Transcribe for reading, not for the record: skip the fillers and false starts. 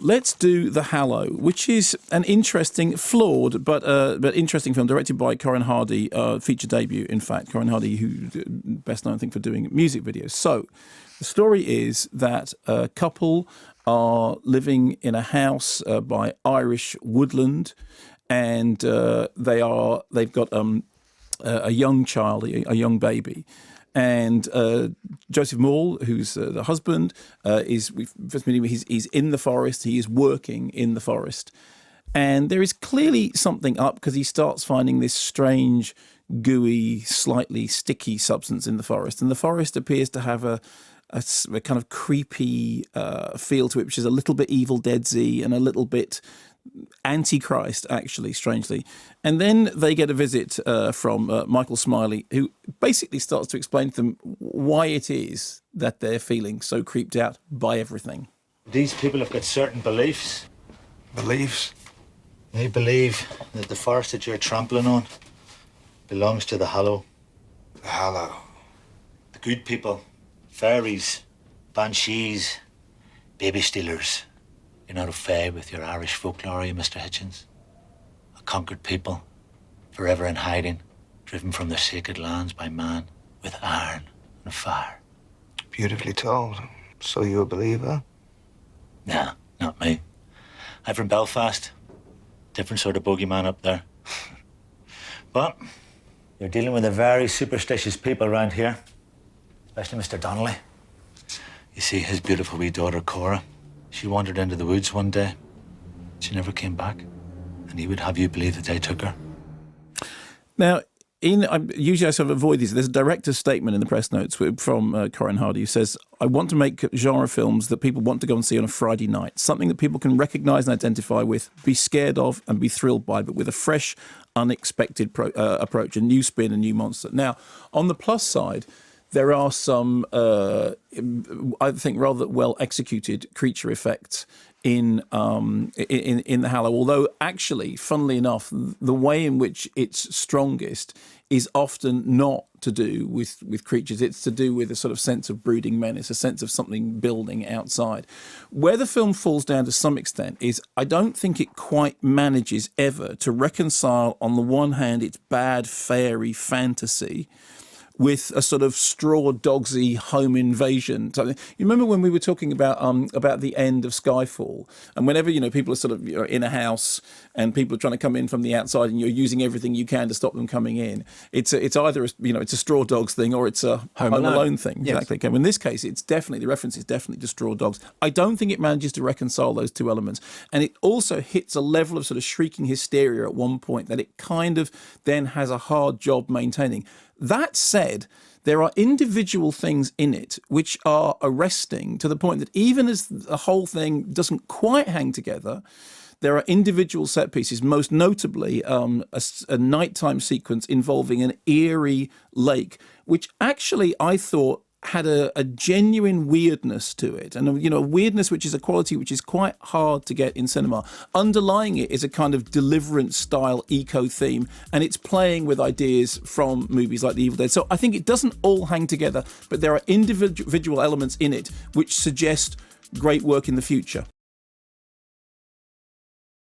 Let's do The Hallow, which is an interesting, flawed, but interesting film directed by Corin Hardy, feature debut, in fact. Corin Hardy, who best known, I think, for doing music videos. So the story is that a couple are living in a house by Irish woodland, and they've got a young child, a young baby. And Joseph Maul, who's the husband, he's in the forest. He is working in the forest. And there is clearly something up because he starts finding this strange, gooey, slightly sticky substance in the forest. And the forest appears to have a kind of creepy feel to it, which is a little bit Evil Dead-y and a little bit Antichrist, actually, strangely. And then they get a visit from Michael Smiley, who basically starts to explain to them why it is that they're feeling so creeped out by everything. These people have got certain beliefs. Beliefs? They believe that the forest that you're trampling on belongs to the Hallow. The Hallow. The good people, fairies, banshees, baby stealers. You're not a fae with your Irish folklore, are you, Mr. Hitchens? A conquered people, forever in hiding, driven from their sacred lands by man, with iron and fire. Beautifully told. So you a believer? Nah, not me. I'm from Belfast. Different sort of bogeyman up there. But you're dealing with a very superstitious people around here, especially Mr. Donnelly. You see, his beautiful wee daughter, Cora, she wandered into the woods one day. She never came back. And he would have you believe that they took her. Now, usually I sort of avoid these. There's a director's statement in the press notes from Corin Hardy who says, I want to make genre films that people want to go and see on a Friday night. Something that people can recognise and identify with, be scared of and be thrilled by, but with a fresh, unexpected approach, a new spin, a new monster. Now, on the plus side, there are some, I think, rather well-executed creature effects in The Hallow. Although, actually, funnily enough, the way in which it's strongest is often not to do with creatures. It's to do with a sort of sense of brooding menace, a sense of something building outside. Where the film falls down to some extent is I don't think it quite manages ever to reconcile, on the one hand, its bad fairy fantasy with a sort of straw dogsy home invasion. You remember when we were talking about the end of Skyfall, and whenever people are sort of in a house and people are trying to come in from the outside, and you're using everything you can to stop them coming in. It's either it's a straw dogs thing or it's a Home Alone thing. Yes. Exactly. Okay. In this case, the reference is definitely to straw dogs. I don't think it manages to reconcile those two elements, and it also hits a level of sort of shrieking hysteria at one point that it kind of then has a hard job maintaining. That said, there are individual things in it which are arresting to the point that even as the whole thing doesn't quite hang together, there are individual set pieces, most notably a nighttime sequence involving an eerie lake, which actually I thought had a genuine weirdness to it, and a weirdness which is a quality which is quite hard to get in cinema. Underlying it is a kind of Deliverance style eco theme, and it's playing with ideas from movies like The Evil Dead. So I think it doesn't all hang together, but there are individual elements in it which suggest great work in the future.